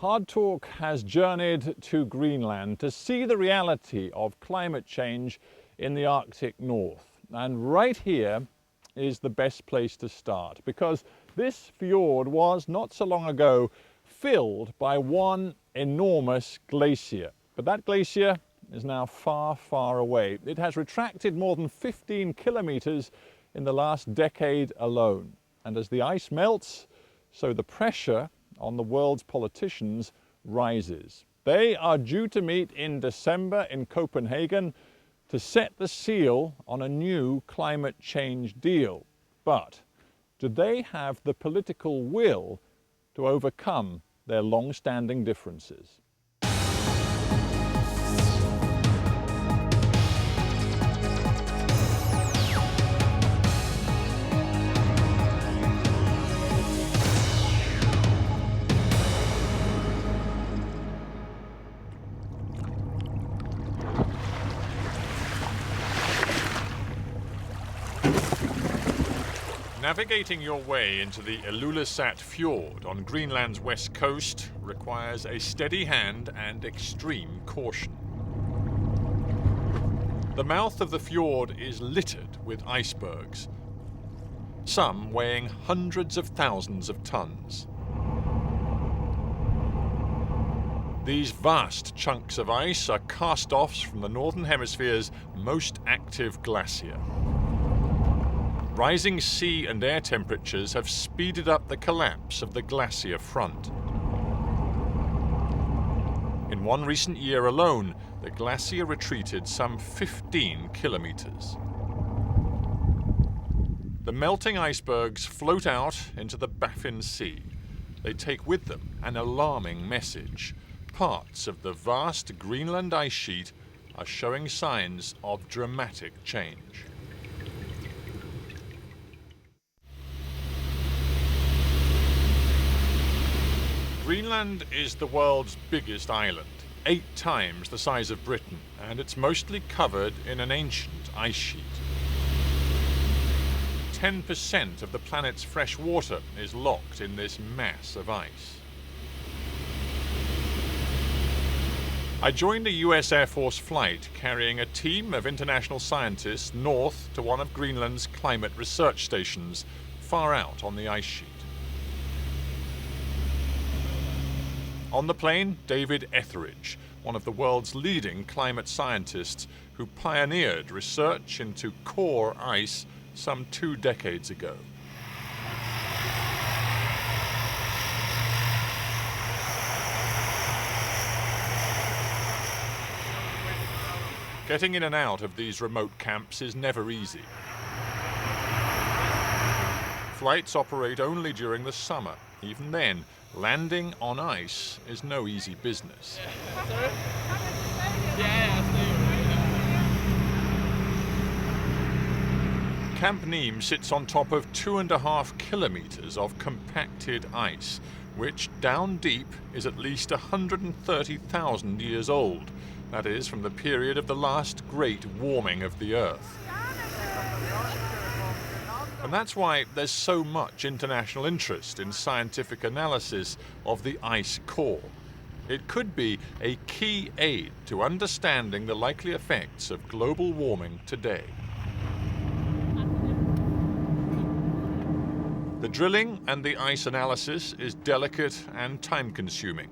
HARDtalk has journeyed to Greenland to see the reality of climate change in the Arctic North. And right here is the best place to start, because this fjord was not so long ago filled by one enormous glacier. But that glacier is now far, far away. It has retracted more than 15 kilometers in the last decade alone. And as the ice melts, so the pressure on the world's politicians rises. They are due to meet in December in Copenhagen to set the seal on a new climate change deal. But do they have the political will to overcome their long-standing differences? Navigating your way into the Ilulissat Fjord on Greenland's west coast requires a steady hand and extreme caution. The mouth of the fjord is littered with icebergs, some weighing hundreds of thousands of tons. These vast chunks of ice are cast-offs from the Northern Hemisphere's most active glacier. Rising sea and air temperatures have speeded up the collapse of the glacier front. In one recent year alone, the glacier retreated some 15 kilometers. The melting icebergs float out into the Baffin Sea. They take with them an alarming message. Parts of the vast Greenland ice sheet are showing signs of dramatic change. Greenland is the world's biggest island, 8 times the size of Britain, and it's mostly covered in an ancient ice sheet. 10% of the planet's fresh water is locked in this mass of ice. I joined a US Air Force flight carrying a team of international scientists north to one of Greenland's climate research stations, far out on the ice sheet. On the plane, David Etheridge, one of the world's leading climate scientists who pioneered research into core ice some 2 decades ago. Getting in and out of these remote camps is never easy. Flights operate only during the summer. Even then, landing on ice is no easy business. Camp Neem sits on top of 2.5 kilometers of compacted ice, which down deep is at least 130,000 years old. That is, from the period of the last great warming of the Earth. And that's why there's so much international interest in scientific analysis of the ice core. It could be a key aid to understanding the likely effects of global warming today. The drilling and the ice analysis is delicate and time-consuming.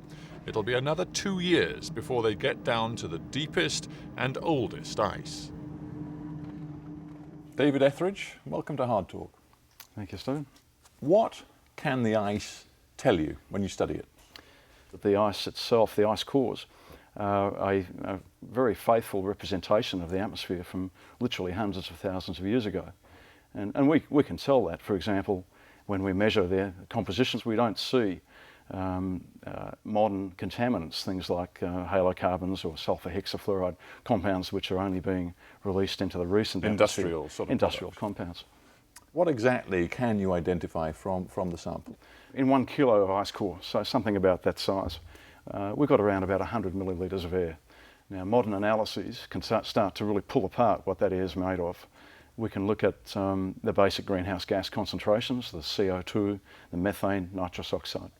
It'll be another 2 years before they get down to the deepest and oldest ice. David Etheridge, welcome to HARDtalk. Thank you, Stephen. What can the ice tell you when you study it? The ice itself, the ice cores, are a very faithful representation of the atmosphere from literally hundreds of thousands of years ago. And we can tell that, for example, when we measure their compositions, we don't see modern contaminants, things like halocarbons or sulfur hexafluoride compounds, which are only being released into the recent industrial sort of industrial compounds. What exactly can you identify from the sample? In 1 kilo of ice core, so something about that size, we've got around about 100 millilitres of air. Now, modern analyses can start to really pull apart what that air is made of. We can look at the basic greenhouse gas concentrations, the CO2, the methane, nitrous oxide.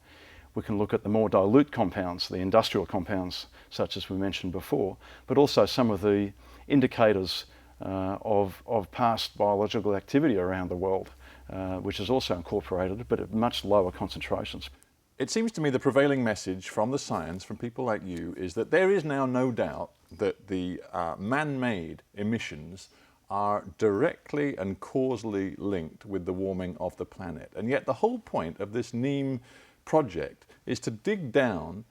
We can look at the more dilute compounds, the industrial compounds, such as we mentioned before, but also some of the indicators of past biological activity around the world, which is also incorporated, but at much lower concentrations. It seems to me the prevailing message from the science, from people like you, is that there is now no doubt that the man-made emissions are directly and causally linked with the warming of the planet. And yet the whole point of this NEEM project is to dig down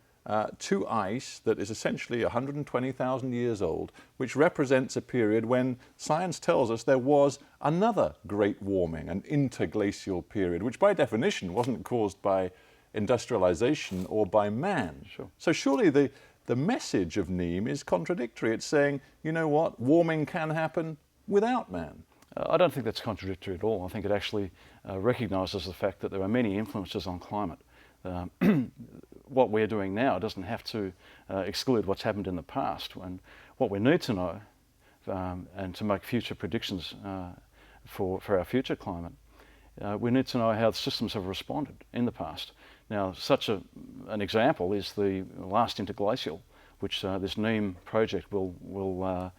to ice that is essentially 120,000 years old, which represents a period when science tells us there was another great warming, an interglacial period, which by definition wasn't caused by industrialization or by man. Sure. So surely the message of NEEM is contradictory. It's saying, you know what, warming can happen without man. I don't think that's contradictory at all. I think it actually recognises the fact that there are many influences on climate. What we're doing now doesn't have to exclude what's happened in the past. And what we need to know, and to make future predictions for our future climate, we need to know how the systems have responded in the past. Now, such an example is the last interglacial, which this NEEM project will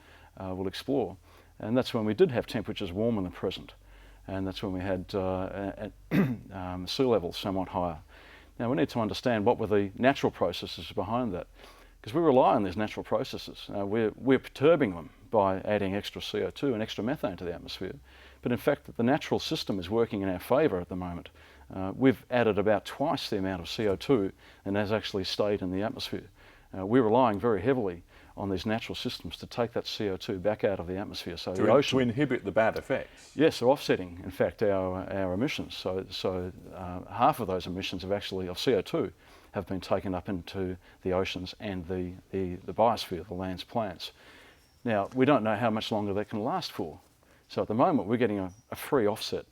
explore. And that's when we did have temperatures warmer than present. And that's when we had sea levels somewhat higher. Now we need to understand what were the natural processes behind that, because we rely on these natural processes. We're perturbing them by adding extra CO2 and extra methane to the atmosphere. But in fact, the natural system is working in our favour at the moment. We've added about twice the amount of CO2 and has actually stayed in the atmosphere. We're relying very heavily on these natural systems to take that CO2 back out of the atmosphere. So the ocean, to inhibit the bad effects. Yes, they're offsetting, in fact, our emissions. So half of those emissions of CO2 have been taken up into the oceans and the biosphere, the land's plants. Now, we don't know how much longer that can last for. So at the moment, we're getting a free offset.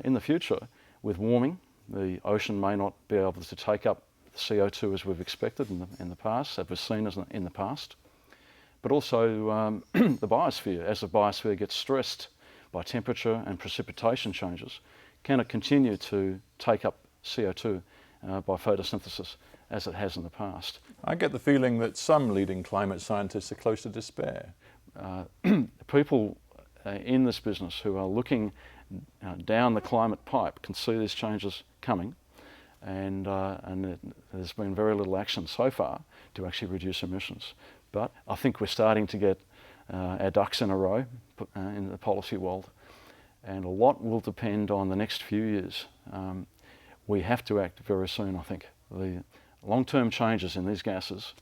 In the future, with warming, the ocean may not be able to take up CO2 as we've expected in the past, as we've seen in the past. But also the biosphere, as the biosphere gets stressed by temperature and precipitation changes, can it continue to take up CO2 by photosynthesis as it has in the past? I get the feeling that some leading climate scientists are close to despair. People in this business who are looking down the climate pipe can see these changes coming. And there's been very little action so far to actually reduce emissions. But I think we're starting to get our ducks in a row in the policy world, and a lot will depend on the next few years. We have to act very soon, I think. The long-term changes in these gases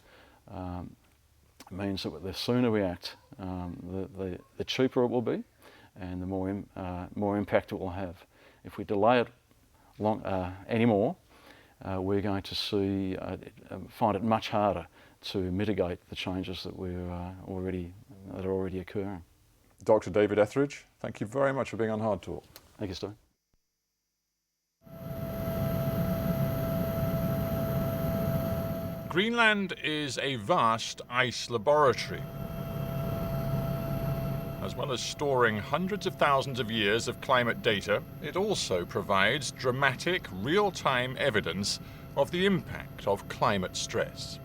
means that the sooner we act, the cheaper it will be, and the more impact it will have. If we delay it anymore, we're going to find it much harder to mitigate the changes that are already occurring. Dr. David Etheridge, thank you very much for being on HARDtalk. Thank you, Steve. Greenland is a vast ice laboratory. As well as storing hundreds of thousands of years of climate data, it also provides dramatic, real-time evidence of the impact of climate stress.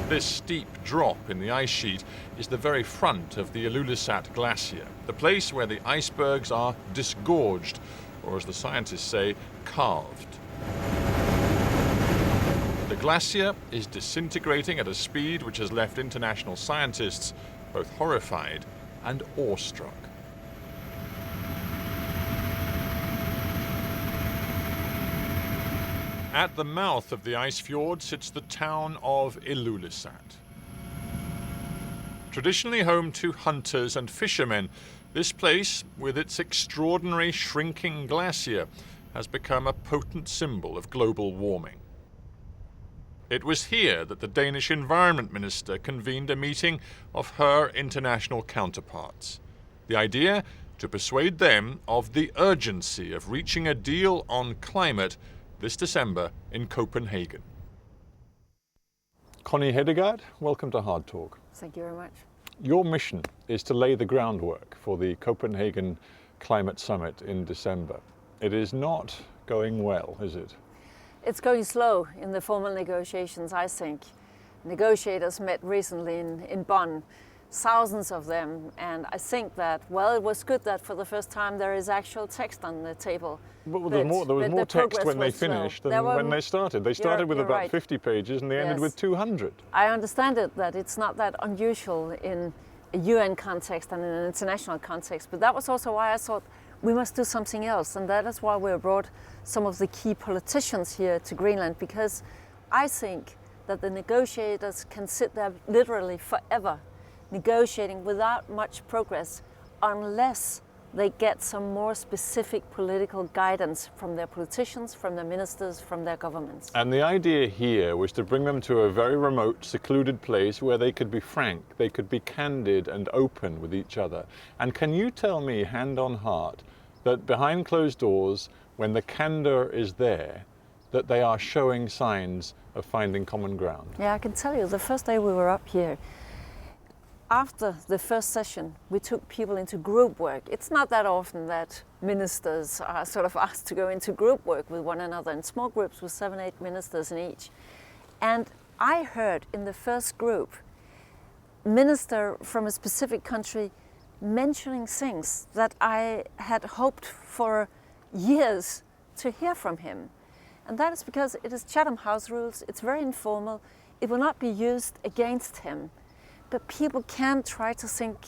This steep drop in the ice sheet is the very front of the Ilulissat Glacier, the place where the icebergs are disgorged, or as the scientists say, carved. The glacier is disintegrating at a speed which has left international scientists both horrified and awestruck. At the mouth of the ice fjord sits the town of Ilulissat. Traditionally home to hunters and fishermen, this place, with its extraordinary shrinking glacier, has become a potent symbol of global warming. It was here that the Danish Environment Minister convened a meeting of her international counterparts. The idea, to persuade them of the urgency of reaching a deal on climate this December in Copenhagen. Connie Hedegaard, welcome to HARDtalk. Thank you very much. Your mission is to lay the groundwork for the Copenhagen Climate Summit in December. It is not going well, is it? It's going slow in the formal negotiations, I think. Negotiators met recently in Bonn, thousands of them, and I think that, well, it was good that for the first time there is actual text on the table. But there was more text when they finished than when they started. They started with about 50 pages and they ended with 200. I understand it, that it's not that unusual in a UN context and in an international context, but that was also why I thought we must do something else, and that is why we brought some of the key politicians here to Greenland, because I think that the negotiators can sit there literally forever negotiating without much progress unless they get some more specific political guidance from their politicians, from their ministers, from their governments. And the idea here was to bring them to a very remote, secluded place where they could be frank, they could be candid and open with each other. And can you tell me, hand on heart, that behind closed doors, when the candor is there, that they are showing signs of finding common ground? Yeah, I can tell you, the first day we were up here, after the first session, we took people into group work. It's not that often that ministers are sort of asked to go into group work with one another in small groups with 7, 8 ministers in each. And I heard in the first group, minister from a specific country mentioning things that I had hoped for years to hear from him. And that is because it is Chatham House rules, it's very informal, it will not be used against him. But people can try to think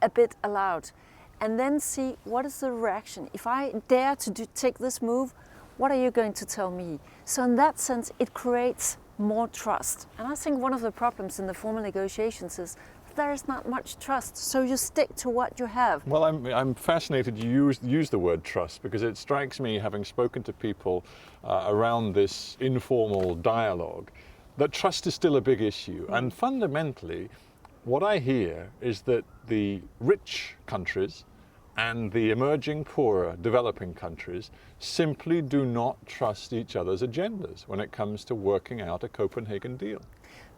a bit aloud and then see what is the reaction. If I dare to take this move, what are you going to tell me? So in that sense, it creates more trust. And I think one of the problems in the formal negotiations is there is not much trust, so you stick to what you have. Well, I'm fascinated you use the word trust, because it strikes me, having spoken to people around this informal dialogue, that trust is still a big issue. And fundamentally, what I hear is that the rich countries and the emerging, poorer, developing countries simply do not trust each other's agendas when it comes to working out a Copenhagen deal.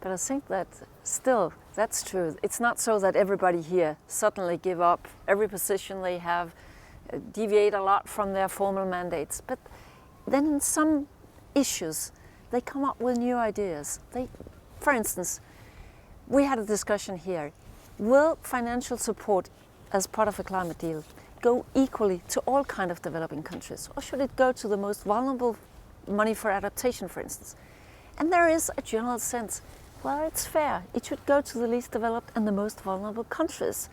But I think that still, that's true. It's not so that everybody here suddenly give up every position they have, deviate a lot from their formal mandates. But then in some issues, they come up with new ideas. For instance, we had a discussion here. Will financial support as part of a climate deal go equally to all kinds of developing countries? Or should it go to the most vulnerable, money for adaptation, for instance? And there is a general sense, well, it's fair. It should go to the least developed and the most vulnerable countries.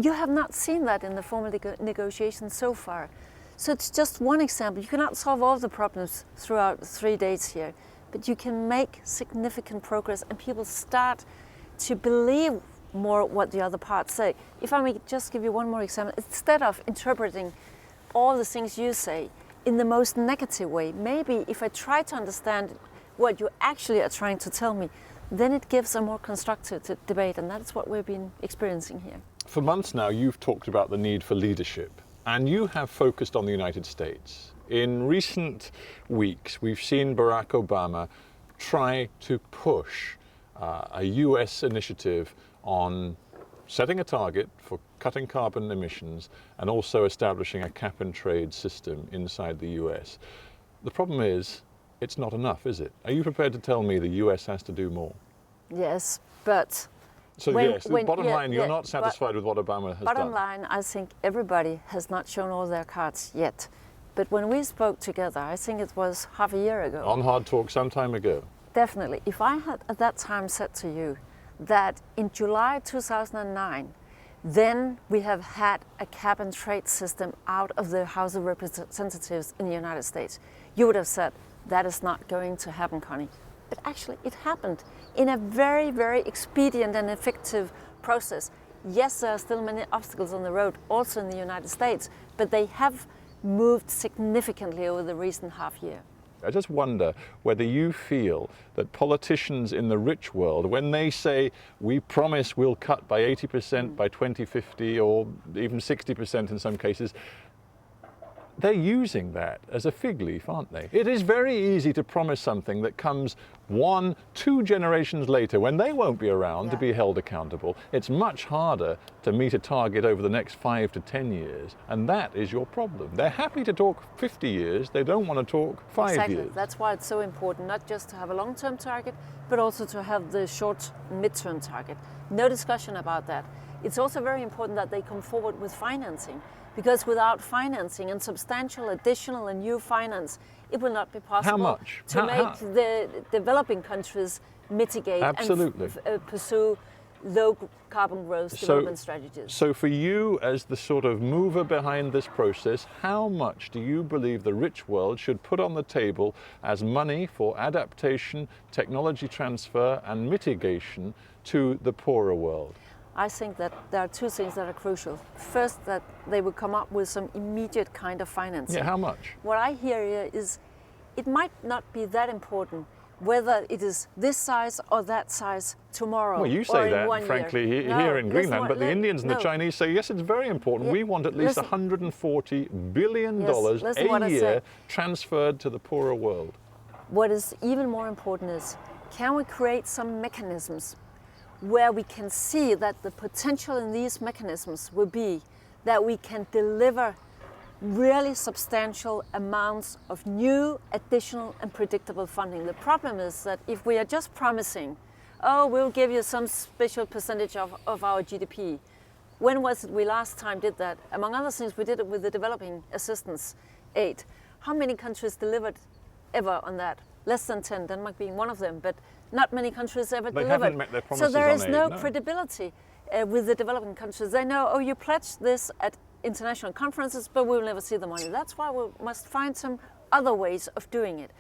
You have not seen that in the formal negotiations so far. So it's just one example. You cannot solve all the problems throughout 3 days here, but you can make significant progress and people start to believe more what the other parts say. If I may just give you one more example, instead of interpreting all the things you say in the most negative way, maybe if I try to understand what you actually are trying to tell me, then it gives a more constructive debate, and that's what we've been experiencing here. For months now, you've talked about the need for leadership. And you have focused on the United States. In recent weeks, we've seen Barack Obama try to push a US initiative on setting a target for cutting carbon emissions and also establishing a cap and trade system inside the US. The problem is, it's not enough, is it? Are you prepared to tell me the US has to do more? Yes, but So bottom line, you're not satisfied with what Obama has done? Bottom line, I think everybody has not shown all their cards yet. But when we spoke together, I think it was half a year ago. On HARDtalk some time ago. Definitely. If I had at that time said to you that in July 2009, then we have had a cap and trade system out of the House of Representatives in the United States, you would have said, that is not going to happen, Connie. But actually, it happened in a very, very expedient and effective process. Yes, there are still many obstacles on the road, also in the United States, but they have moved significantly over the recent half year. I just wonder whether you feel that politicians in the rich world, when they say, we promise we'll cut by 80% by 2050 or even 60% in some cases, they're using that as a fig leaf, aren't they? It is very easy to promise something that comes 1, 2 generations later when they won't be around to be held accountable. It's much harder to meet a target over the next 5 to 10 years, and that is your problem. They're happy to talk 50 years, they don't want to talk 5 exactly. years. That's why it's so important not just to have a long-term target, but also to have the short, mid-term target. No discussion about that. It's also very important that they come forward with financing, because without financing and substantial additional and new finance, it will not be possible How much? to make the developing countries mitigate Absolutely. and pursue low carbon growth development strategies. So for you as the sort of mover behind this process, how much do you believe the rich world should put on the table as money for adaptation, technology transfer and mitigation to the poorer world? I think that there are 2 things that are crucial. First, that they would come up with some immediate kind of financing. Yeah, how much? What I hear here is it might not be that important whether it is this size or that size tomorrow. Well, you say that, frankly, here in Greenland, but the Indians and the Chinese say, yes, it's very important. We want at least $140 billion a year transferred to the poorer world. What is even more important is, can we create some mechanisms where we can see that the potential in these mechanisms will be that we can deliver really substantial amounts of new, additional and predictable funding. The problem is that if we are just promising, oh, we'll give you some special percentage of our GDP. When was it we last time did that? Among other things, we did it with the developing assistance aid. How many countries delivered ever on that? Less than 10, Denmark being one of them, but not many countries ever delivered. They haven't met their promises so there is on aid, no credibility with the developing countries. They know, oh, you pledged this at international conferences, but we will never see the money. That's why we must find some other ways of doing it.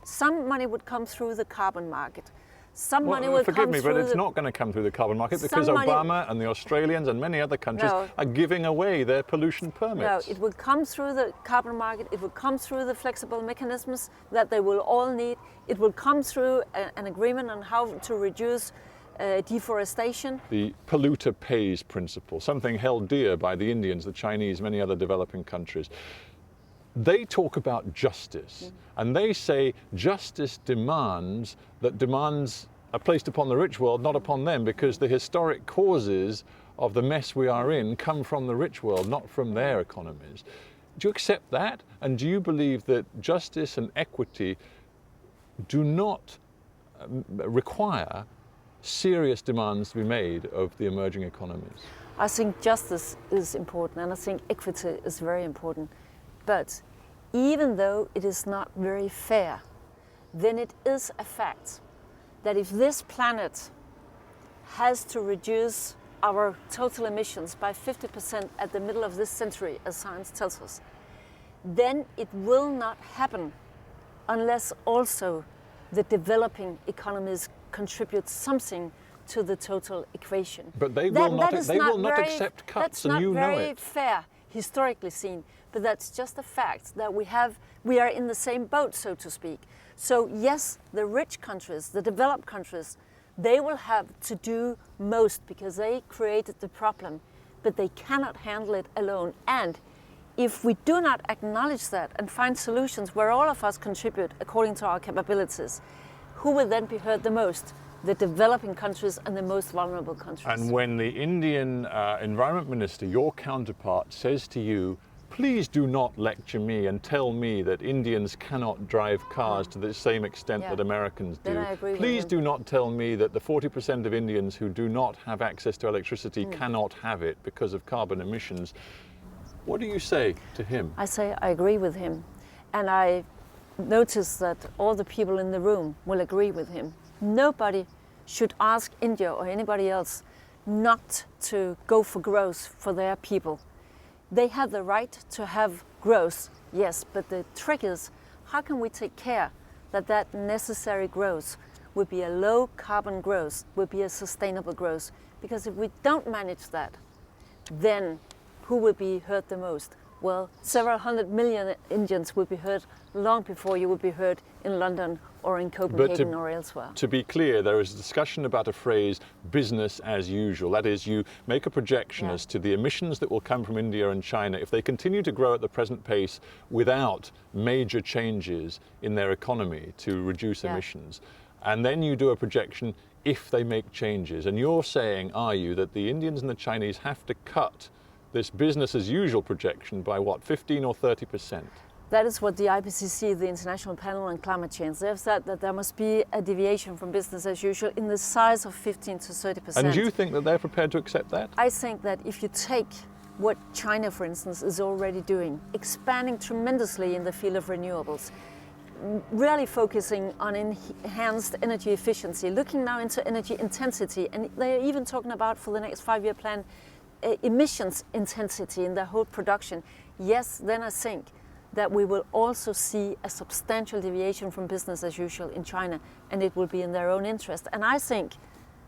Some money would come through the carbon market. Some money will come through. Forgive me, but it's not going to come through the carbon market because Obama and the Australians and many other countries are giving away their pollution permits. No, it will come through the carbon market. It will come through the flexible mechanisms that they will all need. It will come through an agreement on how to reduce deforestation. The polluter pays principle, something held dear by the Indians, the Chinese, many other developing countries. They talk about justice, and they say justice demands that demands are placed upon the rich world, not upon them, because the historic causes of the mess we are in come from the rich world, not from their economies. Do you accept that? And do you believe that justice and equity do not require serious demands to be made of the emerging economies? I think justice is important, and I think equity is very important. But even though it is not very fair, then it is a fact that if this planet has to reduce our total emissions by 50% at the middle of this century, as science tells us, then it will not happen unless also the developing economies contribute something to the total equation. But they will not accept cuts, and you know it. That's not very fair, historically seen, but that's just a fact that we are in the same boat, so to speak. So yes, the rich countries, the developed countries, they will have to do most because they created the problem, but they cannot handle it alone. And if we do not acknowledge that and find solutions where all of us contribute according to our capabilities, who will then be hurt the most? The developing countries and the most vulnerable countries. And when the Indian Environment Minister, your counterpart, says to you, please do not lecture me and tell me that Indians cannot drive cars to the same extent that Americans do. Then I agree Please with him. do not tell me that the 40% of Indians who do not have access to electricity cannot have it because of carbon emissions. What do you say to him? I say I agree with him. And I notice that all the people in the room will agree with him. Nobody should ask India or anybody else not to go for growth for their people. They have the right to have growth, yes, but the trick is, how can we take care that that necessary growth will be a low carbon growth, will be a sustainable growth? Because if we don't manage that, then who will be hurt the most? Well, several 100 million Indians will be hurt long before you will be hurt in London or in Copenhagen or elsewhere. To be clear, there is a discussion about a phrase, business as usual. That is, you make a projection as to the emissions that will come from India and China if they continue to grow at the present pace without major changes in their economy to reduce emissions. And then you do a projection if they make changes. And you're saying, are you, that the Indians and the Chinese have to cut this business as usual projection by what, 15 or 30%? That is what the IPCC, the International Panel on Climate Change, they have said that there must be a deviation from business as usual in the size of 15 to 30%. And do you think that they're prepared to accept that? I think that if you take what China, for instance, is already doing, expanding tremendously in the field of renewables, really focusing on enhanced energy efficiency, looking now into energy intensity, and they're even talking about, for the next 5-year plan, emissions intensity in their whole production. Yes, then I think that we will also see a substantial deviation from business as usual in China, and it will be in their own interest. And I think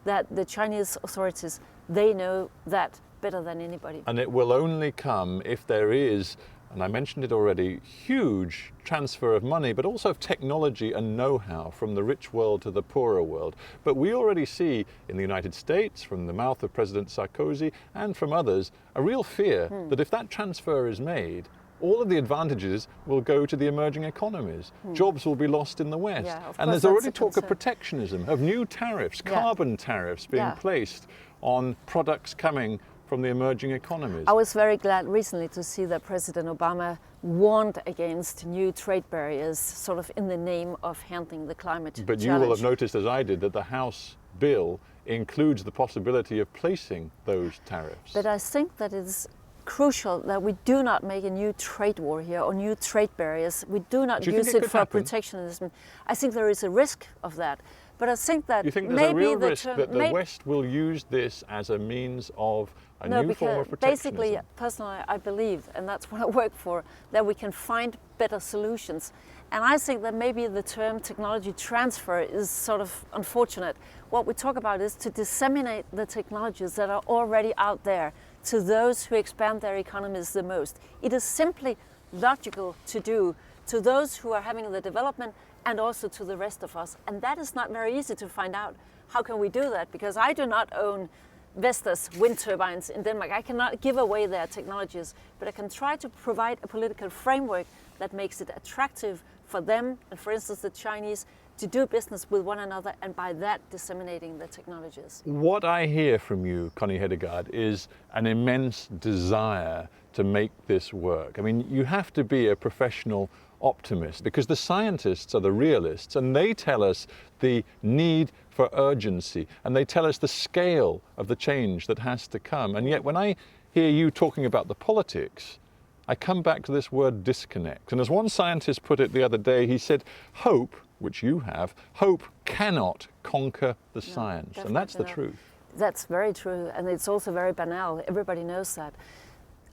that the Chinese authorities, they know that better than anybody. And it will only come if there is, and I mentioned it already, huge transfer of money, but also of technology and know-how from the rich world to the poorer world. But we already see in the United States, from the mouth of President Sarkozy and from others, a real fear that if that transfer is made, all of the advantages will go to the emerging economies. Jobs will be lost in the West. And there's already talk of protectionism, of new tariffs, carbon tariffs being placed on products coming from the emerging economies. I was very glad recently to see that President Obama warned against new trade barriers, sort of in the name of handling the climate challenge. But you will have noticed, as I did, that the House bill includes the possibility of placing those tariffs. But I think that it's crucial that we do not make a new trade war here or new trade barriers. We do not use it for protectionism. I think there is a risk of that. But I think that you think there's a real risk that the West will use this as a means of a new form of protectionism? Basically, personally, I believe, and that's what I work for, that we can find better solutions. And I think that maybe the term technology transfer is sort of unfortunate. What we talk about is to disseminate the technologies that are already out there to those who expand their economies the most. It is simply logical to do to those who are having the development and also to the rest of us. And that is not very easy to find out. How can we do that? Because I do not own Vestas wind turbines in Denmark. I cannot give away their technologies, but I can try to provide a political framework that makes it attractive for them, and for instance the Chinese, to do business with one another, and by that disseminating the technologies. What I hear from you, Connie Hedegaard, is an immense desire to make this work. I mean, you have to be a professional optimist, because the scientists are the realists, and they tell us the need for urgency, and they tell us the scale of the change that has to come. And yet when I hear you talking about the politics, I come back to this word disconnect. And as one scientist put it the other day, he said, hope, which you have, hope cannot conquer the science. And that's the truth. That's very true, and it's also very banal. Everybody knows that.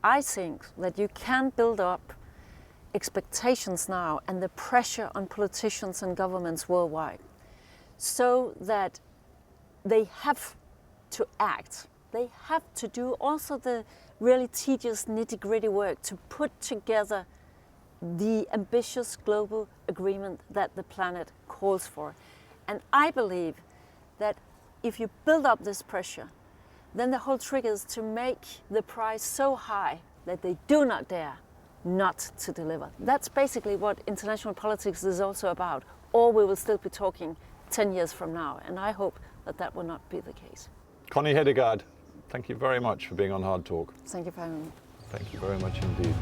I think that you can build up expectations now and the pressure on politicians and governments worldwide so that they have to act. They have to do also the really tedious nitty-gritty work to put together the ambitious global agreement that the planet calls for. And I believe that if you build up this pressure, then the whole trick is to make the price so high that they do not dare not to deliver. That's basically what international politics is also about, or we will still be talking 10 years from now, and I hope that that will not be the case. Connie Hedegaard, thank you very much for being on Hard Talk. Thank you for having me. Thank you very much indeed.